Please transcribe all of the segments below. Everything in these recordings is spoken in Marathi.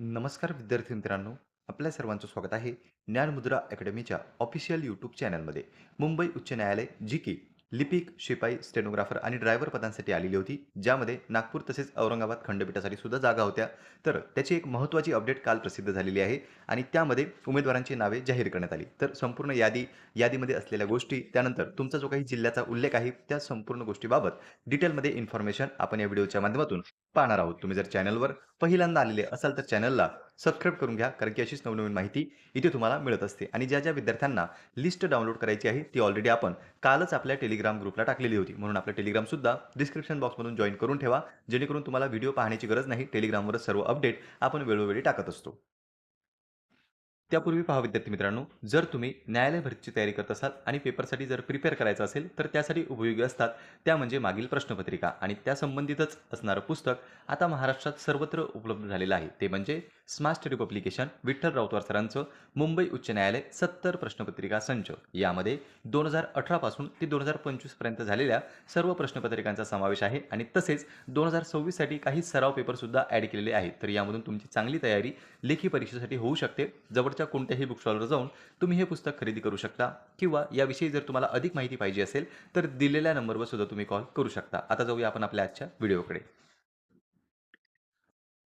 नमस्कार विद्यार्थी मित्रांनो, आपल्या सर्वांचं स्वागत आहे ज्ञानमुद्रा अकॅडमीच्या ऑफिशियल यूट्यूब चॅनलमध्ये. मुंबई उच्च न्यायालय जी की लिपिक, शिपाई, स्टेनोग्राफर आणि ड्रायव्हर पदांसाठी आलेली होती, ज्यामध्ये नागपूर तसेच औरंगाबाद खंडपीठासाठी सुद्धा जागा होत्या. तर त्याची एक महत्त्वाची अपडेट काल प्रसिद्ध झालेली आहे आणि त्यामध्ये उमेदवारांची नावे जाहीर करण्यात आली. तर संपूर्ण यादीमध्ये असलेल्या गोष्टी, त्यानंतर तुमचा जो काही जिल्ह्याचा उल्लेख आहे, त्या संपूर्ण गोष्टीबाबत डिटेलमध्ये इन्फॉर्मेशन आपण या व्हिडिओच्या माध्यमातून पाहणार आहोत. तुम्ही जर चॅनलवर पहिल्यांदा आलेले असाल तर चॅनलला सबस्क्राईब करून घ्या, कारण की अशीच नवनवीन माहिती इथे तुम्हाला मिळत असते. आणि ज्या विद्यार्थ्यांना लिस्ट डाउनलोड करायची आहे ती ऑलरेडी आपण कालच आपल्या टेलिग्राम ग्रुपला टाकलेली होती, म्हणून आपलं टेलिग्राम सुद्धा डिस्क्रिप्शन बॉक्समधून जॉईन करून ठेवा, जेणेकरून तुम्हाला व्हिडिओ पाहण्याची गरज नाही. टेलिग्रामवरच सर्व अपडेट आपण वेळोवेळी टाकत असतो. त्यापूर्वी पहा विद्यार्थी मित्रांनो, जर तुम्ही न्यायालय भरतीची तयारी करत असाल आणि पेपरसाठी जर प्रिपेअर करायचं असेल, तर त्यासाठी उपयोगी असतात त्या म्हणजे मागील प्रश्नपत्रिका आणि त्यासंबंधितच असणारं पुस्तक आता महाराष्ट्रात सर्वत्र उपलब्ध झालेलं आहे. ते म्हणजे smart study publication Vitthal Rautwar सरांचं मुंबई उच्च न्यायालय 70 प्रश्नपत्रिका संच. यामध्ये 2018 पासून ते 2025 पर्यंत झालेल्या सर्व प्रश्नपत्रिकांचा समावेश आहे आणि तसेच 2026 साठी काही सराव पेपर सुद्धा ॲड केलेले आहेत. तर यामधून तुमची चांगली तयारी लेखी परीक्षेसाठी होऊ शकते. जवळच्या कोणत्याही बुक स्टॉलवर जाऊन तुम्ही हे पुस्तक खरेदी करू शकता किंवा याविषयी जर तुम्हाला अधिक माहिती पाहिजे असेल तर दिलेल्या नंबरवर सुद्धा तुम्ही कॉल करू शकता. आता जाऊया आपण आपल्या आजच्या व्हिडिओकडे.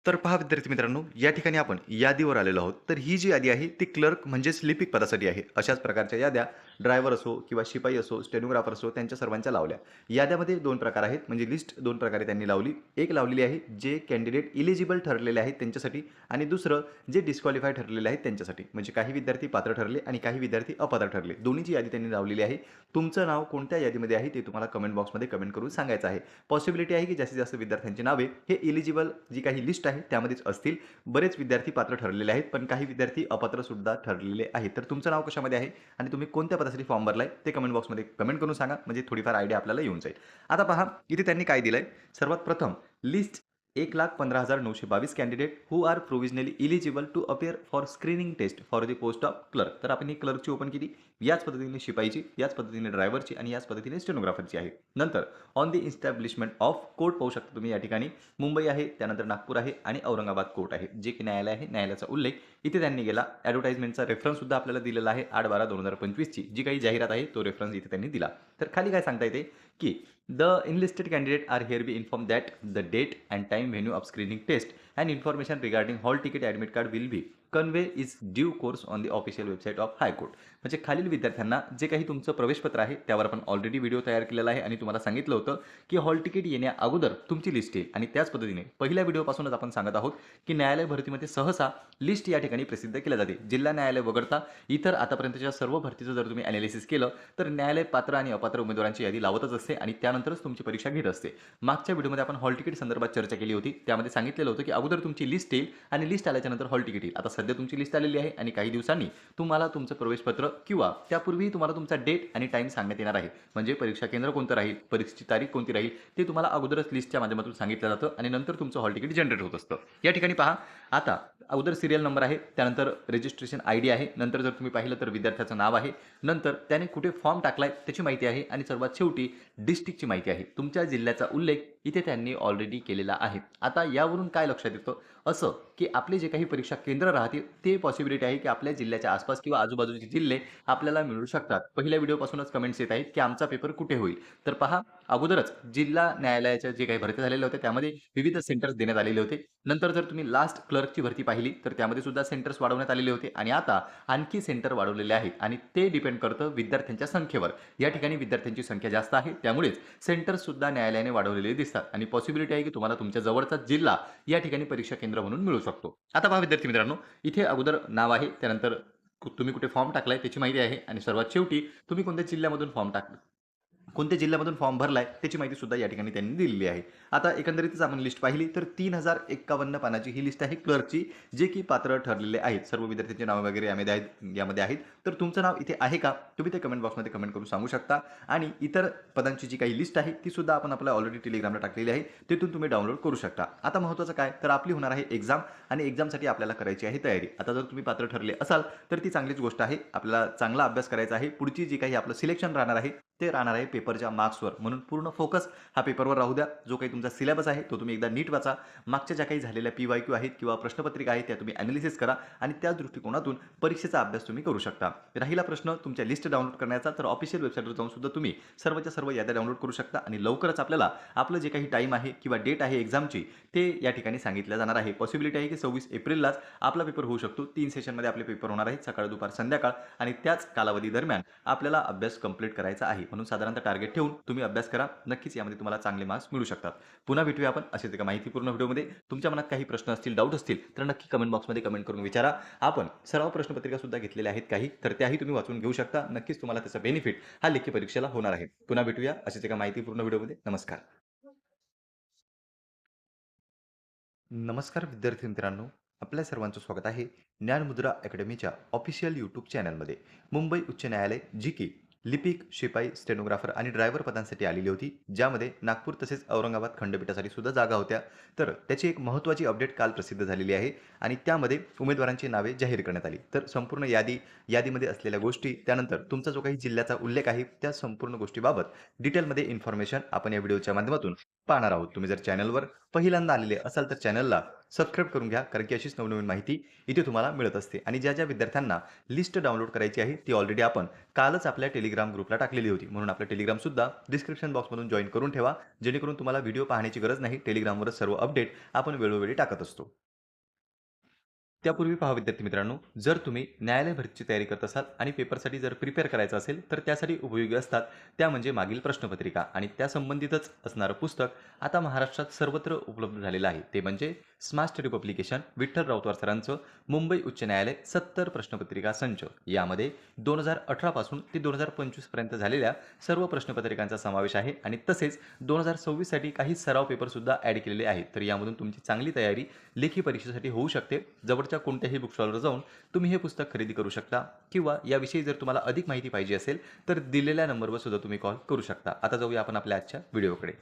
तर पहा विद्यार्थी मित्रांनो, या ठिकाणी आपण यादीवर आलेलो आहोत. तर ही जी यादी आहे ती क्लर्क म्हणजेच लिपिक पदासाठी आहे. अशाच प्रकारच्या याद्या ड्रायव्हर असो किंवा शिपाई असो, स्टेनोग्राफर असो, त्यांच्या सर्वांच्या लावल्या. याद्यामध्ये 2 प्रकार आहेत, म्हणजे लिस्ट 2 प्रकारे त्यांनी लावली. एक लावलेली आहे जे कॅन्डिडेट इलिजिबल ठरलेले आहेत त्यांच्यासाठी, आणि दुसरं जे डिस्क्वालिफाय ठरलेले आहेत त्यांच्यासाठी. म्हणजे काही विद्यार्थी पात्र ठरले आणि काही विद्यार्थी अपात्र ठरले. दोन्हीची यादी त्यांनी लावलेली आहे. तुमचं नाव कोणत्या यादीमध्ये आहे ते तुम्हाला कमेंट बॉक्समध्ये कमेंट करून सांगायचं आहे. पॉसिबिलिटी आहे की जास्तीत जास्त विद्यार्थ्यांची नावे हे इलिजिबल जी काही लिस्ट आहे त्यामध्येच असतील. बरेच विद्यार्थी पात्र ठरलेले आहेत, पण काही विद्यार्थी अपात्र सुद्धा ठरलेले आहेत. तर तुमचं नाव कशामध्ये आहे आणि तुम्ही कोणत्या पदासाठी फॉर्म भरलाय ते कमेंट बॉक्समध्ये कमेंट करून सांगा, म्हणजे थोडीफार आयडिया आपल्याला येऊन जाईल. आता पहा, इथे त्यांनी काय दिलंय. सर्वात प्रथम list 1,15,922 candidate who are provisionally eligible to appear for screening test for the post of clerk. तर आपण ही क्लर्कची ओपन केली. याच पद्धतीने शिपाईची, याच पद्धतीने ड्रायव्हरची आणि याच पद्धतीने स्टेनोग्राफरची आहे. नंतर on the establishment of court पाहू शकता तुम्ही या ठिकाणी. मुंबई आहे, त्यानंतर नागपूर आहे आणि औरंगाबाद कोर्ट आहे, जे की न्यायालय आहे. न्यायालयाचा उल्लेख इथे त्यांनी केला. ॲडव्हर्टाइजमेंटचा रेफरन्स सुद्धा आपल्याला दिलेला आहे. 8/12/2025 ची जी काही जाहिरात आहे तो रेफरन्स इथे त्यांनी दिला. तर खाली काय सांगता येते की the enlisted candidate are here be informed that the date and time venue of screening test and information regarding hall ticket admit card will be convey is due course on the official website of high court. म्हणजे खालील विद्यार्थ्यांना जे काही तुमचं प्रवेशपत्र आहे त्यावर आपण ऑलरेडी व्हिडिओ तयार केलेला आहे आणि तुम्हाला सांगितलं होतं की हॉल तिकीट येण्या अगोदर तुमची लिस्ट येईल. आणि त्याच पद्धतीने पहिल्या व्हिडिओपासूनच आपण सांगत आहोत की न्यायालय भरतीमध्ये सहसा लिस्ट या ठिकाणी प्रसिद्ध केल्या जाते. जिल्हा न्यायालय वगळता इतर आतापर्यंतच्या सर्व भरतीचं जर तुम्ही अनालिसिस केलं तर न्यायालय पात्र आणि अपात्र उमेदवारांची यादी लावतच असते आणि त्यानंतरच तुमची परीक्षा घेत असते. मागच्या व्हिडिओमध्ये आपण हॉल तिकीट संदर्भात चर्चा केली होती. त्यामध्ये सांगितलेलं होतं की अगोदर तुमची लिस्ट येईल आणि लिस्ट आल्याच्यानंतर हॉल तिकीट येईल. आता सध्या तुमची लिस्ट आलेली आहे आणि काही दिवसांनी तुम्हाला तुमचं प्रवेशपत्र किंवा त्यापूर्वी तुम्हाला तुमचा डेट आणि टाइम सांगण्यात येणार आहे. म्हणजे परीक्षा केंद्र कोणतं राहील, परीक्षेची तारीख कोणती राहील ते तुम्हाला अगोदरच लिस्टच्या माध्यमातून सांगितलं जातं आणि नंतर तुमचं हॉल तिकीट जनरेट होत असतं. या ठिकाणी पहा, आता अगोदर सिरियल नंबर आहे, त्यानंतर रजिस्ट्रेशन आयडी आहे, नंतर जर तुम्ही पाहिलं तर विद्यार्थ्याचं नाव आहे, नंतर त्याने कुठे फॉर्म टाकलाय त्याची माहिती आहे आणि सर्वात शेवटी डिस्ट्रिक्टची माहिती आहे. तुमच्या जिल्ह्याचा उल्लेख इथे त्यांनी ऑलरेडी केलेला आहे. आता यावरून काय लक्षात येतं असं की आपले जे काही परीक्षा केंद्र राहतील ते पॉसिबिलिटी आहे की आपल्या जिल्ह्याच्या आसपास किंवा आजूबाजूचे जिल्हे आपल्याला मिळू शकतात. पहिल्या व्हिडिओपासूनच कमेंट्स येत आहेत की आमचा पेपर कुठे होईल. तर पहा, अगोदरच जिल्हा न्यायालयाच्या जे काही भरती झालेल्या होत्या त्यामध्ये विविध सेंटर्स देण्यात आलेले होते. नंतर जर तुम्ही लास्ट क्लर्कची भरती पाहिली तर त्यामध्ये सुद्धा सेंटर्स वाढवण्यात आलेले होते आणि आता आणखी सेंटर वाढवलेले आहेत आणि ते डिपेंड करतं विद्यार्थ्यांच्या संख्येवर. या ठिकाणी विद्यार्थ्यांची संख्या जास्त आहे त्यामुळेच सेंटर्स सुद्धा न्यायालयाने वाढवलेले दिसतात आणि पॉसिबिलिटी आहे की तुम्हाला तुमच्या जवळचा जिल्हा या ठिकाणी परीक्षा केंद्र म्हणून मिळू शकतो. आता पहा विद्यार्थी मित्रांनो, इथे अगोदर नाव आहे, त्यानंतर तुम्ही कुठे फॉर्म टाकलाय त्याची माहिती आहे आणि सर्वात शेवटी तुम्ही कोणत्या जिल्ह्यामधून फॉर्म टाकला, कोणत्या जिल्ह्यामधून फॉर्म भरलाय त्याची माहिती सुद्धा या ठिकाणी त्यांनी दिलेली आहे. आता एकंदरीतच आपण लिस्ट पाहिली तर 3051 पानाची ही लिस्ट आहे क्लर्कची, जे की पात्र ठरलेले आहेत. सर्व विद्यार्थ्यांची नावं वगैरे यामध्ये आहेत. तर तुमचं नाव इथे आहे का, तुम्ही ते कमेंट बॉक्समध्ये कमेंट करून सांगू शकता. आणि इतर पदांची जी काही लिस्ट आहे ती सुद्धा आपण आपल्या ऑलरेडी टेलिग्रामला टाकलेली आहे, तिथून तुम्ही डाउनलोड करू शकता. आता महत्त्वाचं काय तर आपली होणार आहे एक्झाम आणि एक्झामसाठी आपल्याला करायची आहे तयारी. आता जर तुम्ही पात्र ठरले असाल तर ती चांगलीच गोष्ट आहे. आपल्याला चांगला अभ्यास करायचा आहे. पुढची जी काही आपलं सिलेक्शन राहणार आहे ते राहणार आहे पेपरच्या मार्क्सवर. म्हणून पूर्ण फोकस हा पेपरवर राहू द्या. जो काही तुमचा सिलेबस आहे तो तुम्ही एकदा नीट वाचा. मागच्या ज्या काही झालेल्या PYQ आहेत किंवा प्रश्नपत्रिका आहेत त्या तुम्ही ॲनालिसिस करा आणि त्या दृष्टिकोनातून परीक्षेचा अभ्यास तुम्ही करू शकता. राहिला प्रश्न तुमच्या लिस्ट डाउनलोड करण्याचा, तर ऑफिशियल वेबसाईटवर जाऊन सुद्धा तुम्ही सर्वच्या सर्व याद्या डाउनलोड करू शकता आणि लवकरच आपल्याला आपलं जे काही टाईम आहे किंवा डेट आहे एक्झामची ते या ठिकाणी सांगितलं जाणार आहे. पॉसिबिलिटी आहे की 26 एप्रिललाच आपला पेपर होऊ शकतो. 3 सेशनमध्ये आपले पेपर होणार आहेत, सकाळ, दुपार, संध्याकाळ आणि त्याच कालावधी दरम्यान आपल्याला अभ्यास कंप्लीट करायचा आहे. म्हणून साधारणतः टार्गेट ठेवून तुम्ही अभ्यास करा. नक्कीच यामध्ये तुम्हाला चांगले मार्क्स मिळू शकतात. पुन्हा भेटूया आपण अशाच एका माहितीपूर्ण व्हिडिओमध्ये. तुमच्या मनात काही प्रश्न असतील, डाऊट असतील तर नक्की कमेंट बॉक्समध्ये कमेंट करून विचारा. आपण सराव प्रश्नपत्रिका सुद्धा घेतलेल्या आहेत काही, तर त्याही तुम्ही वाचून घेऊ शकता. नक्कीच तुम्हाला त्याचा बेनिफिट हा लेखी परीक्षेला होणार आहे. पुन्हा भेटूया अशाच एका माहितीपूर्ण व्हिडिओमध्ये. नमस्कार. नमस्कार विद्यार्थी मित्रांनो, आपल्या सर्वांचं स्वागत आहे ज्ञानमुद्रा अकॅडमीच्या ऑफिशियल यूट्यूब चॅनलमध्ये. मुंबई उच्च न्यायालय जी की लिपिक, शिपाई, स्टेनोग्राफर आणि ड्रायव्हर पदांसाठी आलेली होती, ज्यामध्ये नागपूर तसेच औरंगाबाद खंडपीठासाठी सुद्धा जागा होत्या. तर त्याची एक महत्त्वाची अपडेट काल प्रसिद्ध झालेली आहे आणि त्यामध्ये उमेदवारांची नावे जाहीर करण्यात आली. तर संपूर्ण यादीमध्ये असलेल्या गोष्टी, त्यानंतर तुमचा जो काही जिल्ह्याचा उल्लेख आहे त्या संपूर्ण गोष्टीबाबत डिटेलमध्ये इन्फॉर्मेशन आपण या व्हिडिओच्या माध्यमातून पाहणार आहोत. तुम्ही जर चॅनलवर पहिल्यांदा आलेले असाल तर चॅनलला सबस्क्राईब करून घ्या, कारण की अशीच नवनवीन माहिती इथे तुम्हाला मिळत असते. आणि ज्या ज्या विद्यार्थ्यांना लिस्ट डाउनलोड करायची आहे ती ऑलरेडी आपण कालच आपल्या टेलिग्राम ग्रुपला टाकलेली होती. म्हणून आपलं टेलिग्राम सुद्धा डिस्क्रिप्शन बॉक्समधून जॉईन करून ठेवा, जेणेकरून तुम्हाला व्हिडिओ पाहण्याची गरज नाही. टेलिग्रामवरच सर्व अपडेट आपण वेळोवेळी टाकत असतो. त्यापूर्वी पहा विद्यार्थी मित्रांनो, जर तुम्ही न्यायालय भरतीची तयारी करत असाल आणि पेपरसाठी जर प्रिपेअर करायचं असेल तर त्यासाठी उपयोगी असतात त्या म्हणजे मागील प्रश्नपत्रिका आणि त्या संबंधितच असणारं पुस्तक आता महाराष्ट्रात सर्वत्र उपलब्ध झालेलं आहे. ते म्हणजे smart study publication Vitthal Rautwar सरांचं मुंबई उच्च न्यायालय 70 प्रश्नपत्रिका संच. यामध्ये 2018 पासून ते 2025 पर्यंत झालेल्या सर्व प्रश्नपत्रिकांचा समावेश आहे आणि तसेच 2026 साठी काही सराव पेपर सुद्धा ॲड केलेले आहेत. तर यामधून तुमची चांगली तयारी लेखी परीक्षेसाठी होऊ शकते. जवळच्या कोणत्याही बुक स्टॉलवर जाऊन तुम्ही हे पुस्तक खरेदी करू शकता किंवा याविषयी जर तुम्हाला अधिक माहिती पाहिजे असेल तर दिलेल्या नंबरवर सुद्धा तुम्ही कॉल करू शकता. आता जाऊया आपण आपल्या आजच्या व्हिडिओकडे.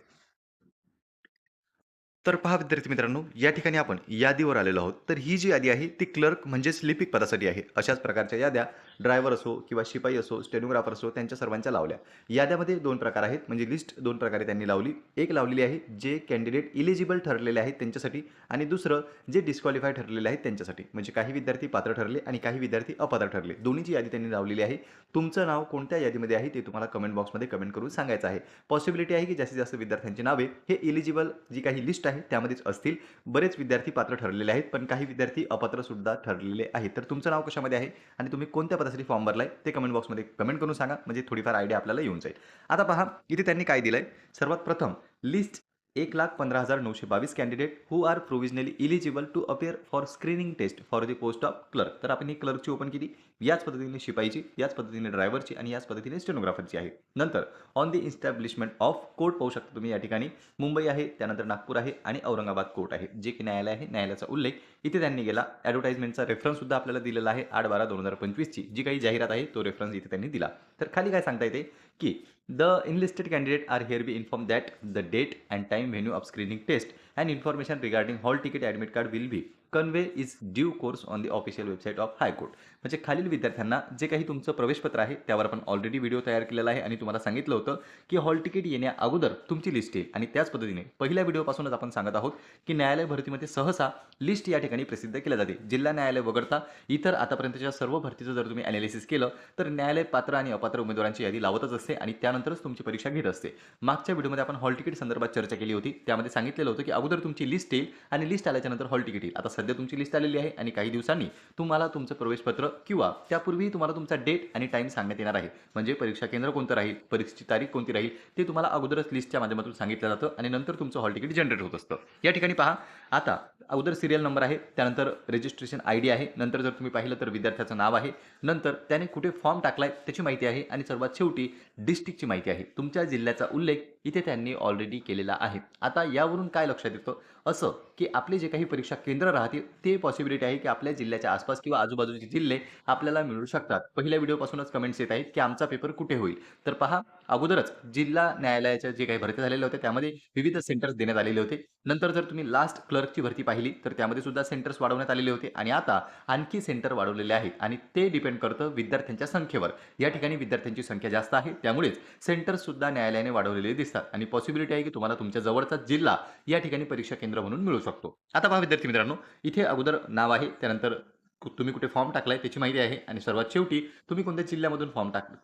तर पहा विद्यार्थी मित्रांनो, या ठिकाणी आपण यादीवर आलेलो आहोत. तर ही जी यादी आहे ती क्लर्क म्हणजेच लिपिक पदासाठी आहे. अशाच प्रकारच्या याद्या ड्रायव्हर असो किंवा शिपाई असो, स्टेनोग्राफर असो, त्यांच्या सर्वांच्या लावल्या. याद्यामध्ये 2 प्रकार आहेत, म्हणजे लिस्ट 2 प्रकारे त्यांनी लावली. एक लावलेली आहे जे कॅन्डिडेट इलिजिबल ठरलेले आहेत त्यांच्यासाठी आणि दुसरं जे डिस्क्वालिफाय ठरलेले आहेत त्यांच्यासाठी. म्हणजे काही विद्यार्थी पात्र ठरले आणि काही विद्यार्थी अपात्र ठरले. दोन्हीची यादी त्यांनी लावलेली आहे. तुमचं नाव कोणत्या यादीमध्ये आहे ते तुम्हाला कमेंट बॉक्समध्ये कमेंट करून सांगायचं आहे. पॉसिबिलिटी आहे की जास्तीत जास्त विद्यार्थ्यांची नावे हे इलिजिबल जी काही लिस्ट आहे त्यामध्येच असतील. बरेच विद्यार्थी पात्र ठरलेले आहेत, पण काही विद्यार्थी अपात्र सुद्धा ठरलेले आहेत. तर तुमचं नाव कशामध्ये आहे आणि तुम्ही कोणत्या पदासाठी फॉर्म भरलाय ते कमेंट बॉक्समध्ये कमेंट करून सांगा, म्हणजे थोडीफार आयडिया आपल्याला येऊन जाईल. आता पहा इथे त्यांनी काय दिलंय. सर्वात प्रथम list 1,15,922 candidate who are provisionally eligible to appear for screening test for the post of clerk. तर आपण ही क्लर्कची ओपन केली. याच पद्धतीने शिपाईची, याच पद्धतीने ड्रायव्हरची आणि याच पद्धतीने स्टेनोग्राफरची आहे. नंतर on the establishment of court पाहू शकता तुम्ही या ठिकाणी. मुंबई आहे, त्यानंतर नागपूर आहे आणि औरंगाबाद कोर्ट आहे. जे की न्यायालय आहे, न्यायालयाचा उल्लेख इथे त्यांनी केला. ॲडव्हर्टाइजमेंटचा रेफरन्स सुद्धा आपल्याला दिलेला आहे. 8/12/2025 ची जी काही जाहिरात आहे तो रेफरन्स इथे त्यांनी दिला. तर खाली काय सांगता येते की the enlisted candidate are here be informed that the date and time venue of screening test and information regarding hall ticket admit card will be convey is due course on the official website of High Court. म्हणजे खालील विद्यार्थ्यांना जे काही तुमचं प्रवेशपत्र आहे त्यावर आपण ऑलरेडी व्हिडिओ तयार केलेला आहे आणि तुम्हाला सांगितलं होतं की हॉल तिकीट येण्या अगोदर तुमची लिस्ट येईल. आणि त्याच पद्धतीने पहिल्या व्हिडिओपासूनच आपण सांगत आहोत की न्यायालय भरतीमध्ये सहसा लिस्ट या ठिकाणी प्रसिद्ध केल्या जाते. जिल्हा न्यायालय वगळता इतर आतापर्यंतच्या सर्व भरतीचं जर तुम्ही ॲनालिसिस केलं तर न्यायालय पात्र आणि अपात्र उमेदवारांची यादी लावतच असते आणि त्यानंतरच तुमची परीक्षा घेत असते. मागच्या व्हिडिओमध्ये आपण हॉल तिकीट संदर्भात चर्चा केली होती. त्यामध्ये सांगितलेलं होतं की अगोदर तुमची लिस्ट येईल आणि लिस्ट आल्याच्या नंतर हॉल तिकीट येईल. आता सध्या तुमची लिस्ट आलेली आहे आणि काही दिवसांनी तुम्हाला तुमचं प्रवेशपत्र किंवा त्यापूर्वी तुम्हाला तुमचा डेट आणि टाइम सांगण्यात येणार आहे. म्हणजे परीक्षा केंद्र कोणतं राहील, परीक्षेची तारीख कोणती राहील ते तुम्हाला अगोदरच लिस्टच्या माध्यमातून सांगितलं जातं आणि नंतर तुमचं हॉल तिकीट जनरेट होत असतं. या ठिकाणी पहा, आता अगोदर सिरियल नंबर आहे, त्यानंतर रजिस्ट्रेशन ID आहे, नंतर जर तुम्ही पाहिलं तर विद्यार्थ्याचं नाव आहे, नंतर त्याने कुठे फॉर्म टाकलाय त्याची माहिती आहे आणि सर्वात शेवटी डिस्ट्रिक्टची माहिती आहे. तुमच्या जिल्ह्याचा उल्लेख इथे त्यांनी ऑलरेडी केलेला आहे. आता यावरून काय लक्षात येतं असं की आपले जे काही परीक्षा केंद्र राहतील ते पॉसिबिलिटी आहे की आपल्या जिल्ह्याच्या आसपास किंवा आजूबाजूचे जिल्हे आपल्याला मिळू शकतात. पहिल्या व्हिडिओपासूनच कमेंट्स येत आहेत की आमचा पेपर कुठे होईल. तर पहा, अगोदरच जिल्हा न्यायालयाच्या जे काही भरती झालेल्या होत्या त्यामध्ये विविध सेंटर्स देण्यात आलेले होते. नंतर जर तुम्ही लास्ट क्लर्कची भरती पाहिली तर त्यामध्ये सुद्धा सेंटर्स वाढवण्यात आलेले होते आणि आता आणखी सेंटर वाढवलेले आहेत आणि ते डिपेंड करतं विद्यार्थ्यांच्या संख्येवर. या ठिकाणी विद्यार्थ्यांची संख्या जास्त आहे त्यामुळेच सेंटर्स सुद्धा न्यायालयाने वाढवलेले दिसतात आणि पॉसिबिलिटी आहे की तुम्हाला तुमच्या जवळचा जिल्हा या ठिकाणी परीक्षा केंद्र म्हणून मिळू शकतो. आता पहा विद्यार्थी मित्रांनो, इथे अगोदर नाव आहे, त्यानंतर तुम्ही कुठे फॉर्म टाकलाय त्याची माहिती आहे आणि सर्वात शेवटी तुम्ही कोणत्या जिल्ह्यामधून फॉर्म टाकला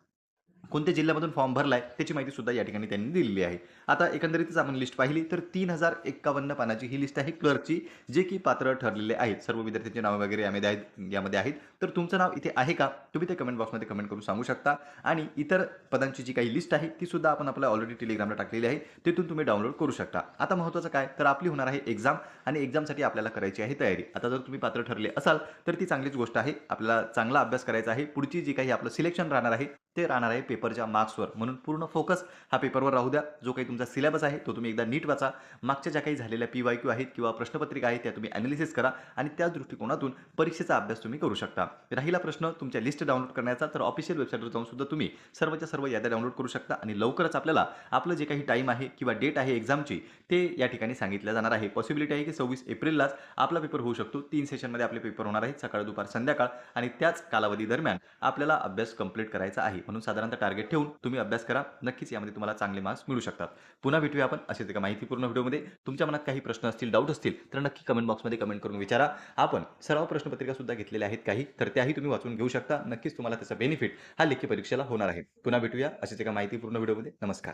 कोणत्या जिल्ह्यामधून फॉर्म भरलाय त्याची माहिती सुद्धा या ठिकाणी त्यांनी दिलेली आहे. आता एकंदरीतच आपण लिस्ट पाहिली तर 3051 पानाची ही लिस्ट आहे क्लर्कची, जे की पात्र ठरलेले आहेत. सर्व विद्यार्थ्यांची नावं वगैरे यामध्ये आहेत. तर तुमचं नाव इथे आहे का? तुम्ही ते कमेंट बॉक्समध्ये कमेंट करून सांगू शकता आणि इतर पदांची जी काही लिस्ट आहे ती सुद्धा आपण आपल्या ऑलरेडी टेलिग्रामला टाकलेली आहे. तिथून तुम्ही डाउनलोड करू शकता. आता महत्त्वाचं काय तर आपली होणार आहे एक्झाम आणि एक्झामसाठी आपल्याला करायची आहे तयारी. आता जर तुम्ही पात्र ठरले असाल तर ती चांगलीच गोष्ट आहे. आपल्याला चांगला अभ्यास करायचा आहे. पुढची जी काही आपलं सिलेक्शन राहणार आहे ते राहणार आहे पेपरच्या मार्क्सवर. म्हणून पूर्ण फोकस हा पेपरवर राहू द्या. जो काही तुमचा सिलेबस आहे तो तुम्ही एकदा नीट वाचा. मागच्या ज्या काही झालेल्या PYQ आहेत किंवा प्रश्नपत्रिका आहेत त्या तुम्ही एनालिसिस करा आणि त्याच दृष्टिकोनातून परीक्षेचा अभ्यास तुम्ही करू शकता. राहिला प्रश्न तुमच्या लिस्ट डाउनलोड करण्याचा तर ऑफिशियल वेबसाईटवर जाऊन सुद्धा तुम्ही सर्वच्या सर्व याद्या डाउनलोड करू शकता आणि लवकरच आपल्याला आपलं जे काही टाईम आहे किंवा डेट आहे एक्झामची ते या ठिकाणी सांगितलं जाणार आहे. पॉसिबिलिटी आहे की 26 एप्रिललाच आपला पेपर होऊ शकतो. 3 सेशनमध्ये आपले पेपर होणार आहेत, सकाळ, दुपार, संध्याकाळ आणि त्याच कालावधी दरम्यान आपल्याला अभ्यास कंप्लीट करायचा आहे. म्हणून साधारणतः टार्गेट ठेवून तुम्ही अभ्यास करा. नक्कीच यामध्ये तुम्हाला चांगले मार्क्स मिळू शकतात. पुन्हा भेटूया आपण अशाच एका माहितीपूर्ण व्हिडिओमध्ये. तुमच्या मनात काही प्रश्न असतील, डाऊट असतील तर नक्की कमेंट बॉक्समध्ये कमेंट करून विचारा. आपण सराव प्रश्नपत्रिका सुद्धा घेतलेल्या आहेत काही, तर त्याही तुम्ही वाचून घेऊ शकता. नक्कीच तुम्हाला त्याचा बेनिफिट हा लेखी परीक्षेला होणार आहे. पुन्हा भेटूया अशाच एका माहितीपूर्ण व्हिडिओमध्ये. नमस्कार.